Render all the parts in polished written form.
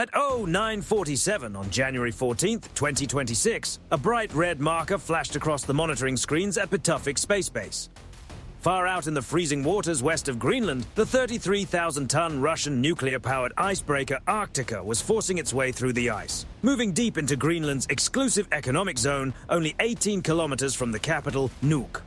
At 09:47 on January 14, 2026, a bright red marker flashed across the monitoring screens at Pituffik Space Base. Far out in the freezing waters west of Greenland, the 33,000-ton Russian nuclear-powered icebreaker Arctica was forcing its way through the ice, moving deep into Greenland's exclusive economic zone, only 18 kilometers from the capital, Nuuk.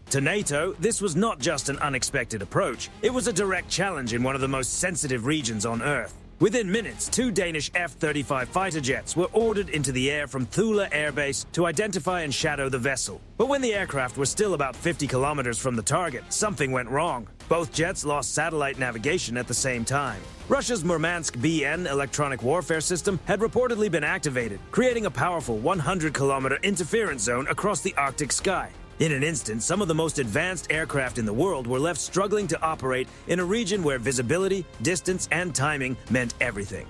To NATO, this was not just an unexpected approach, it was a direct challenge in one of the most sensitive regions on Earth. Within minutes, 2 Danish F-35 fighter jets were ordered into the air from Thule Air Base to identify and shadow the vessel. But when the aircraft were still about 50 kilometers from the target, something went wrong. Both jets lost satellite navigation at the same time. Russia's Murmansk BN electronic warfare system had reportedly been activated, creating a powerful 100-kilometer interference zone across the Arctic sky. In an instant, some of the most advanced aircraft in the world were left struggling to operate in a region where visibility, distance, and timing meant everything.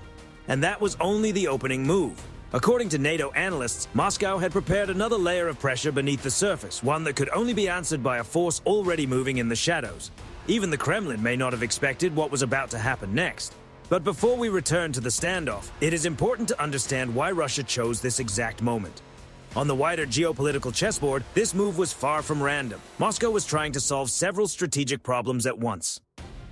And that was only the opening move. According to NATO analysts, Moscow had prepared another layer of pressure beneath the surface, one that could only be answered by a force already moving in the shadows. Even the Kremlin may not have expected what was about to happen next. But before we return to the standoff, it is important to understand why Russia chose this exact moment. On the wider geopolitical chessboard, this move was far from random. Moscow was trying to solve several strategic problems at once.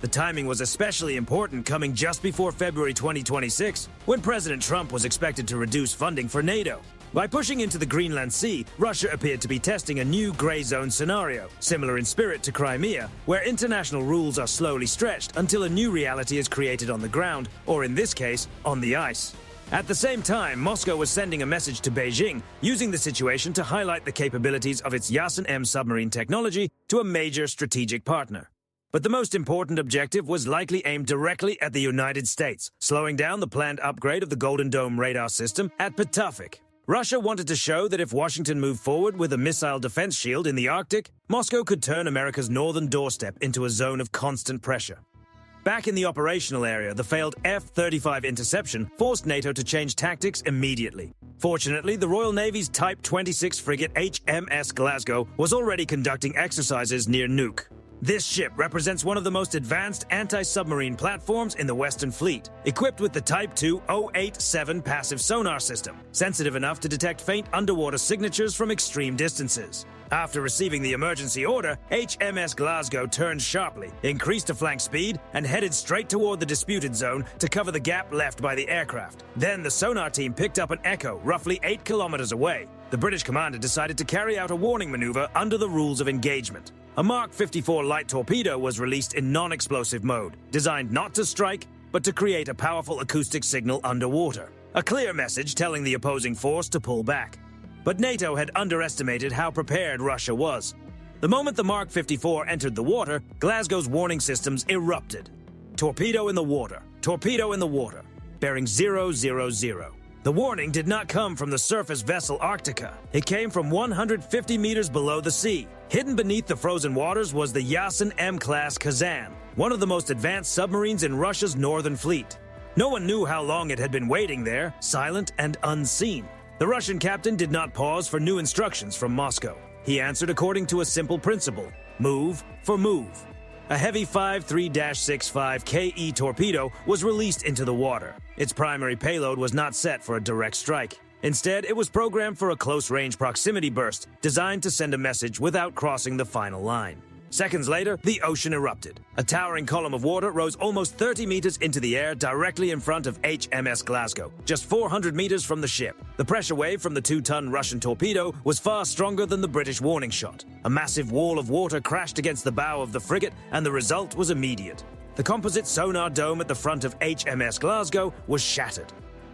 The timing was especially important, coming just before February 2026, when President Trump was expected to reduce funding for NATO. By pushing into the Greenland Sea, Russia appeared to be testing a new gray zone scenario, similar in spirit to Crimea, where international rules are slowly stretched until a new reality is created on the ground, or in this case, on the ice. At the same time, Moscow was sending a message to Beijing, using the situation to highlight the capabilities of its Yasen-M submarine technology to a major strategic partner. But the most important objective was likely aimed directly at the United States, slowing down the planned upgrade of the Golden Dome radar system at Pituffik. Russia wanted to show that if Washington moved forward with a missile defense shield in the Arctic, Moscow could turn America's northern doorstep into a zone of constant pressure. Back in the operational area, the failed F-35 interception forced NATO to change tactics immediately. Fortunately, the Royal Navy's Type 26 frigate HMS Glasgow was already conducting exercises near Nuuk. This ship represents one of the most advanced anti-submarine platforms in the Western Fleet, equipped with the Type 2 087 passive sonar system, sensitive enough to detect faint underwater signatures from extreme distances. After receiving the emergency order, HMS Glasgow turned sharply, increased to flank speed, and headed straight toward the disputed zone to cover the gap left by the aircraft. Then the sonar team picked up an echo roughly 8 kilometers away. The British commander decided to carry out a warning maneuver under the rules of engagement. A Mark 54 light torpedo was released in non-explosive mode, designed not to strike, but to create a powerful acoustic signal underwater. A clear message telling the opposing force to pull back. But NATO had underestimated how prepared Russia was. The moment the Mark 54 entered the water, Glasgow's warning systems erupted. Torpedo in the water, torpedo in the water, bearing 000. The warning did not come from the surface vessel Arctica. It came from 150 meters below the sea. Hidden beneath the frozen waters was the Yasen-M-class Kazan, one of the most advanced submarines in Russia's northern fleet. No one knew how long it had been waiting there, silent and unseen. The Russian captain did not pause for new instructions from Moscow. He answered according to a simple principle: move for move. A heavy 53-65 KE torpedo was released into the water. Its primary payload was not set for a direct strike. Instead, it was programmed for a close-range proximity burst, designed to send a message without crossing the final line. Seconds later, the ocean erupted. A towering column of water rose almost 30 meters into the air directly in front of HMS Glasgow, just 400 meters from the ship. The pressure wave from the 2-ton Russian torpedo was far stronger than the British warning shot. A massive wall of water crashed against the bow of the frigate, and the result was immediate. The composite sonar dome at the front of HMS Glasgow was shattered.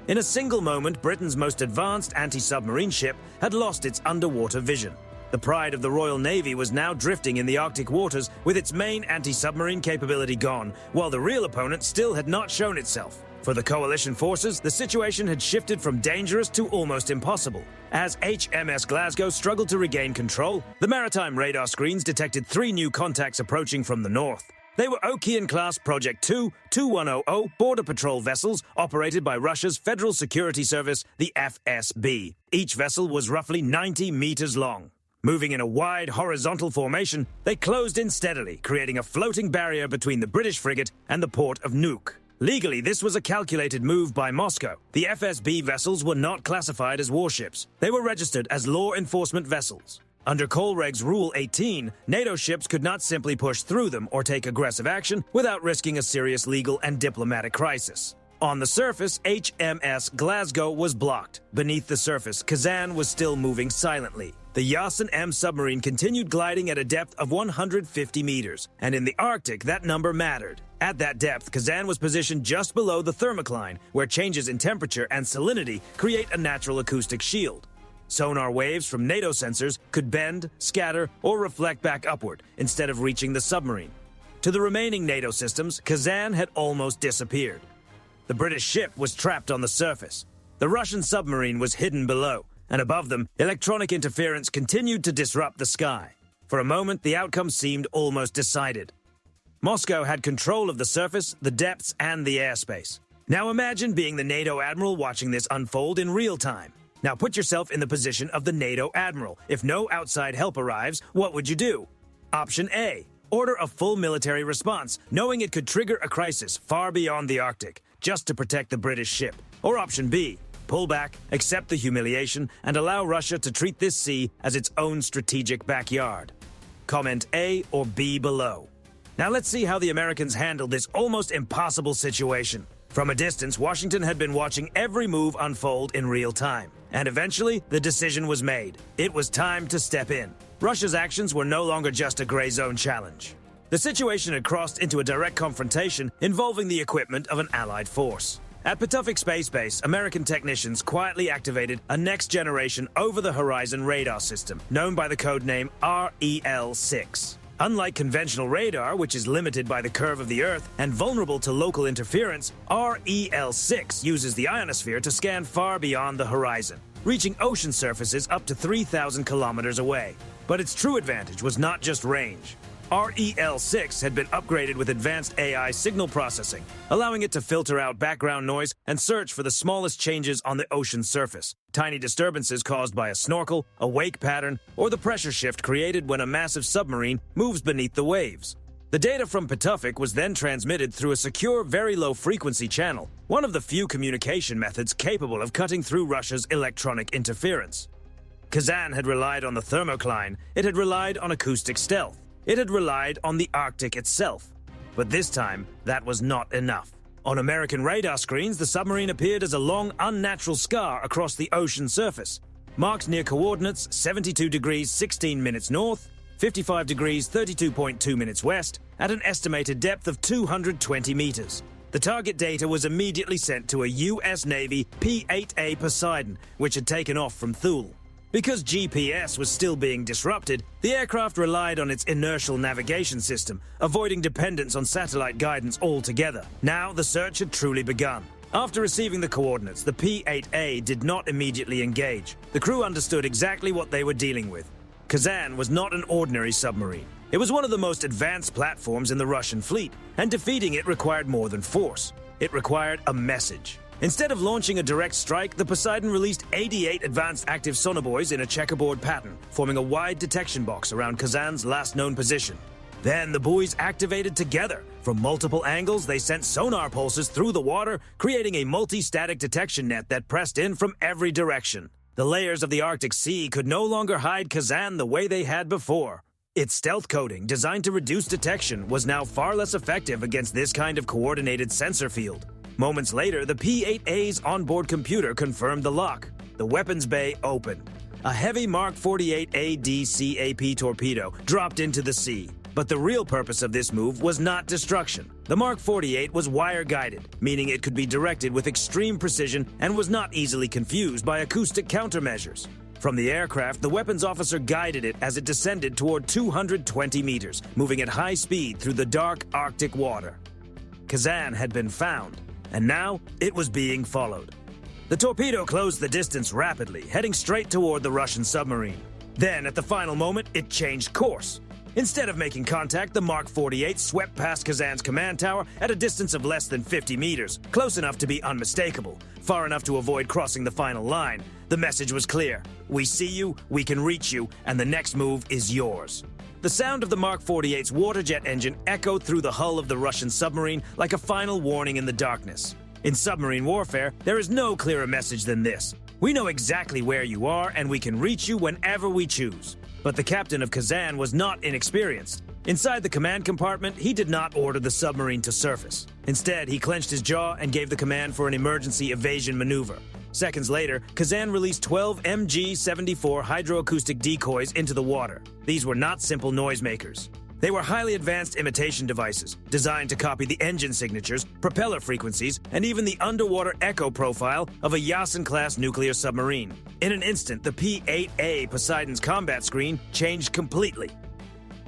In a single moment, Britain's most advanced anti-submarine ship had lost its underwater vision. The pride of the Royal Navy was now drifting in the Arctic waters with its main anti-submarine capability gone, while the real opponent still had not shown itself. For the coalition forces, the situation had shifted from dangerous to almost impossible. As HMS Glasgow struggled to regain control, the maritime radar screens detected 3 new contacts approaching from the north. They were Okean-class Project 2 2100 border patrol vessels operated by Russia's Federal Security Service, the FSB. Each vessel was roughly 90 meters long. Moving in a wide horizontal formation, they closed in steadily, creating a floating barrier between the British frigate and the port of Nuuk. Legally, this was a calculated move by Moscow. The FSB vessels were not classified as warships. They were registered as law enforcement vessels. Under Colreg's Rule 18, NATO ships could not simply push through them or take aggressive action without risking a serious legal and diplomatic crisis. On the surface, HMS Glasgow was blocked. Beneath the surface, Kazan was still moving silently. The Yasin M submarine continued gliding at a depth of 150 meters, and in the Arctic, that number mattered. At that depth, Kazan was positioned just below the thermocline, where changes in temperature and salinity create a natural acoustic shield. Sonar waves from NATO sensors could bend, scatter, or reflect back upward instead of reaching the submarine. To the remaining NATO systems, Kazan had almost disappeared. The British ship was trapped on the surface. The Russian submarine was hidden below, and above them, electronic interference continued to disrupt the sky. For a moment, the outcome seemed almost decided. Moscow had control of the surface, the depths, and the airspace. Now imagine being the NATO admiral watching this unfold in real time. Now put yourself in the position of the NATO admiral. If no outside help arrives, what would you do? Option A. Order a full military response, knowing it could trigger a crisis far beyond the Arctic, just to protect the British ship. Or option B. Pull back, accept the humiliation, and allow Russia to treat this sea as its own strategic backyard. Comment A or B below. Now let's see how the Americans handled this almost impossible situation. From a distance, Washington had been watching every move unfold in real time. And eventually, the decision was made. It was time to step in. Russia's actions were no longer just a gray zone challenge. The situation had crossed into a direct confrontation involving the equipment of an Allied force. At Patuxent Space Base, American technicians quietly activated a next-generation over-the-horizon radar system, known by the code name REL-6. Unlike conventional radar, which is limited by the curve of the Earth and vulnerable to local interference, REL-6 uses the ionosphere to scan far beyond the horizon, reaching ocean surfaces up to 3,000 kilometers away. But its true advantage was not just range. REL-6 had been upgraded with advanced AI signal processing, allowing it to filter out background noise and search for the smallest changes on the ocean surface, tiny disturbances caused by a snorkel, a wake pattern, or the pressure shift created when a massive submarine moves beneath the waves. The data from Patuxent was then transmitted through a secure, very low-frequency channel, one of the few communication methods capable of cutting through Russia's electronic interference. Kazan had relied on the thermocline, it had relied on acoustic stealth. It had relied on the Arctic itself. But this time, that was not enough. On American radar screens, the submarine appeared as a long, unnatural scar across the ocean surface, marked near coordinates 72 degrees 16 minutes north, 55 degrees 32.2 minutes west, at an estimated depth of 220 meters. The target data was immediately sent to a U.S. Navy P-8A Poseidon, which had taken off from Thule. Because GPS was still being disrupted, the aircraft relied on its inertial navigation system, avoiding dependence on satellite guidance altogether. Now the search had truly begun. After receiving the coordinates, the P-8A did not immediately engage. The crew understood exactly what they were dealing with. Kazan was not an ordinary submarine. It was one of the most advanced platforms in the Russian fleet, and defeating it required more than force. It required a message. Instead of launching a direct strike, the Poseidon released 88 advanced active sonobuoys in a checkerboard pattern, forming a wide detection box around Kazan's last known position. Then the buoys activated together. From multiple angles, they sent sonar pulses through the water, creating a multi-static detection net that pressed in from every direction. The layers of the Arctic Sea could no longer hide Kazan the way they had before. Its stealth coating, designed to reduce detection, was now far less effective against this kind of coordinated sensor field. Moments later, the P-8A's onboard computer confirmed the lock. The weapons bay opened. A heavy Mark 48 ADCAP torpedo dropped into the sea. But the real purpose of this move was not destruction. The Mark 48 was wire-guided, meaning it could be directed with extreme precision and was not easily confused by acoustic countermeasures. From the aircraft, the weapons officer guided it as it descended toward 220 meters, moving at high speed through the dark Arctic water. Kazan had been found, and now it was being followed. The torpedo closed the distance rapidly, heading straight toward the Russian submarine. Then, at the final moment, it changed course. Instead of making contact, the Mark 48 swept past Kazan's command tower at a distance of less than 50 meters, close enough to be unmistakable, far enough to avoid crossing the final line. The message was clear. We see you, we can reach you, and the next move is yours. The sound of the Mark 48's water jet engine echoed through the hull of the Russian submarine like a final warning in the darkness. In submarine warfare, there is no clearer message than this. We know exactly where you are, and we can reach you whenever we choose. But the captain of Kazan was not inexperienced. Inside the command compartment, he did not order the submarine to surface. Instead, he clenched his jaw and gave the command for an emergency evasion maneuver. Seconds later, Kazan released 12 MG-74 hydroacoustic decoys into the water. These were not simple noisemakers. They were highly advanced imitation devices, designed to copy the engine signatures, propeller frequencies, and even the underwater echo profile of a Yasen-class nuclear submarine. In an instant, the P-8A Poseidon's combat screen changed completely.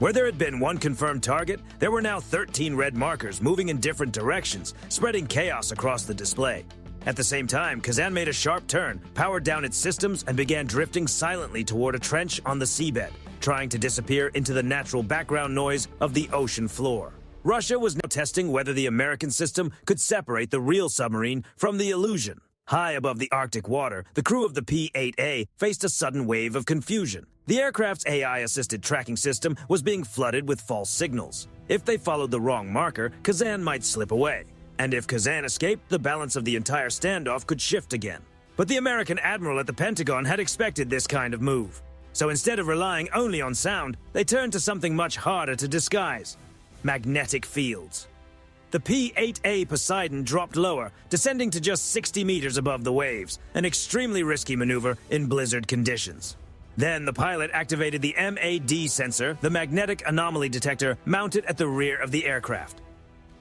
Where there had been one confirmed target, there were now 13 red markers moving in different directions, spreading chaos across the display. At the same time, Kazan made a sharp turn, powered down its systems, and began drifting silently toward a trench on the seabed, trying to disappear into the natural background noise of the ocean floor. Russia was now testing whether the American system could separate the real submarine from the illusion. High above the Arctic water, the crew of the P-8A faced a sudden wave of confusion. The aircraft's AI-assisted tracking system was being flooded with false signals. If they followed the wrong marker, Kazan might slip away. And if Kazan escaped, the balance of the entire standoff could shift again. But the American admiral at the Pentagon had expected this kind of move. So instead of relying only on sound, they turned to something much harder to disguise: magnetic fields. The P-8A Poseidon dropped lower, descending to just 60 meters above the waves, an extremely risky maneuver in blizzard conditions. Then the pilot activated the MAD sensor, the magnetic anomaly detector mounted at the rear of the aircraft.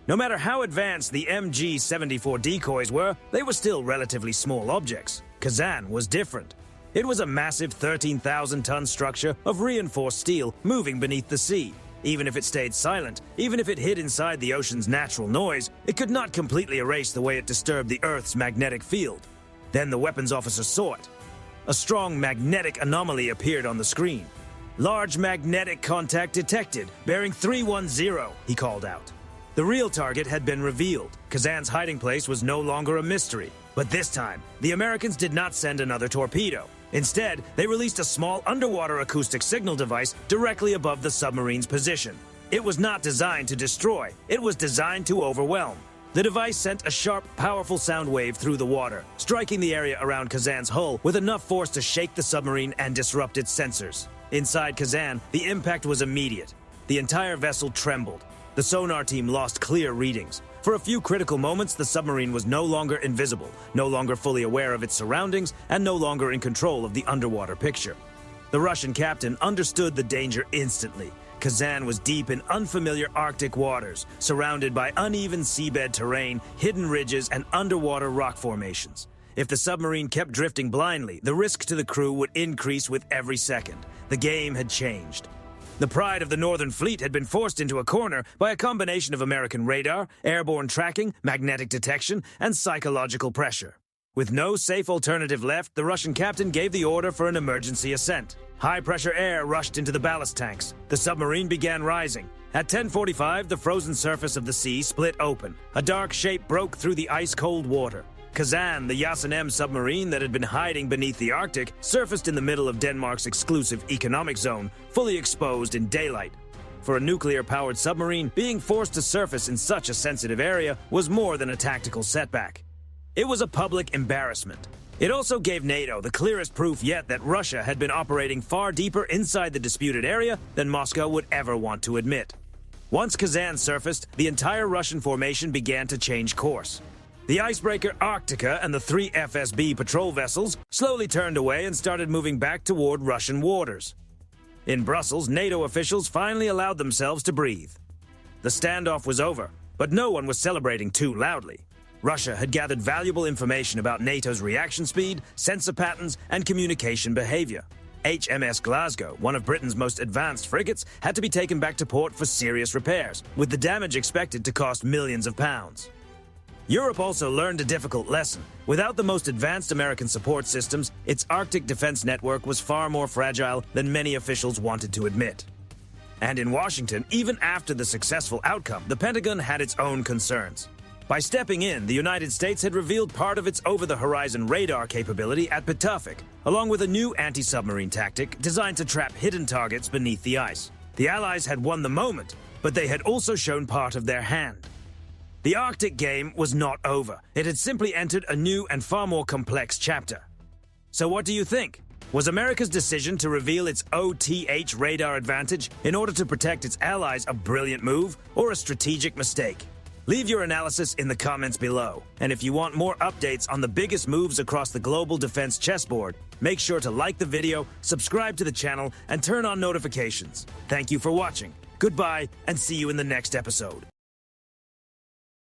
No matter how advanced the MG-74 decoys were, they were still relatively small objects. Kazan was different. It was a massive 13,000-ton structure of reinforced steel moving beneath the sea. Even if it stayed silent, even if it hid inside the ocean's natural noise, it could not completely erase the way it disturbed the Earth's magnetic field. Then the weapons officer saw it. A strong magnetic anomaly appeared on the screen. "Large magnetic contact detected, bearing 310, he called out. The real target had been revealed. Kazan's hiding place was no longer a mystery. But this time, the Americans did not send another torpedo. Instead, they released a small underwater acoustic signal device directly above the submarine's position. It was not designed to destroy, it was designed to overwhelm. The device sent a sharp, powerful sound wave through the water, striking the area around Kazan's hull with enough force to shake the submarine and disrupt its sensors. Inside Kazan, the impact was immediate. The entire vessel trembled. The sonar team lost clear readings. For a few critical moments, the submarine was no longer invisible, no longer fully aware of its surroundings, and no longer in control of the underwater picture. The Russian captain understood the danger instantly. Kazan was deep in unfamiliar Arctic waters, surrounded by uneven seabed terrain, hidden ridges, and underwater rock formations. If the submarine kept drifting blindly, the risk to the crew would increase with every second. The game had changed. The pride of the Northern Fleet had been forced into a corner by a combination of American radar, airborne tracking, magnetic detection, and psychological pressure. With no safe alternative left, the Russian captain gave the order for an emergency ascent. High-pressure air rushed into the ballast tanks. The submarine began rising. At 10:45, the frozen surface of the sea split open. A dark shape broke through the ice-cold water. Kazan, the Yasen-M submarine that had been hiding beneath the Arctic, surfaced in the middle of Denmark's exclusive economic zone, fully exposed in daylight. For a nuclear-powered submarine, being forced to surface in such a sensitive area was more than a tactical setback. It was a public embarrassment. It also gave NATO the clearest proof yet that Russia had been operating far deeper inside the disputed area than Moscow would ever want to admit. Once Kazan surfaced, the entire Russian formation began to change course. The icebreaker Arctica and the 3 FSB patrol vessels slowly turned away and started moving back toward Russian waters. In Brussels, NATO officials finally allowed themselves to breathe. The standoff was over, but no one was celebrating too loudly. Russia had gathered valuable information about NATO's reaction speed, sensor patterns, and communication behavior. HMS Glasgow, one of Britain's most advanced frigates, had to be taken back to port for serious repairs, with the damage expected to cost millions of pounds. Europe also learned a difficult lesson. Without the most advanced American support systems, its Arctic defense network was far more fragile than many officials wanted to admit. And in Washington, even after the successful outcome, the Pentagon had its own concerns. By stepping in, the United States had revealed part of its over-the-horizon radar capability at Pituffik, along with a new anti-submarine tactic designed to trap hidden targets beneath the ice. The Allies had won the moment, but they had also shown part of their hand. The Arctic game was not over. It had simply entered a new and far more complex chapter. So what do you think? Was America's decision to reveal its OTH radar advantage in order to protect its allies a brilliant move or a strategic mistake? Leave your analysis in the comments below. And if you want more updates on the biggest moves across the global defense chessboard, make sure to like the video, subscribe to the channel, and turn on notifications. Thank you for watching. Goodbye, and see you in the next episode.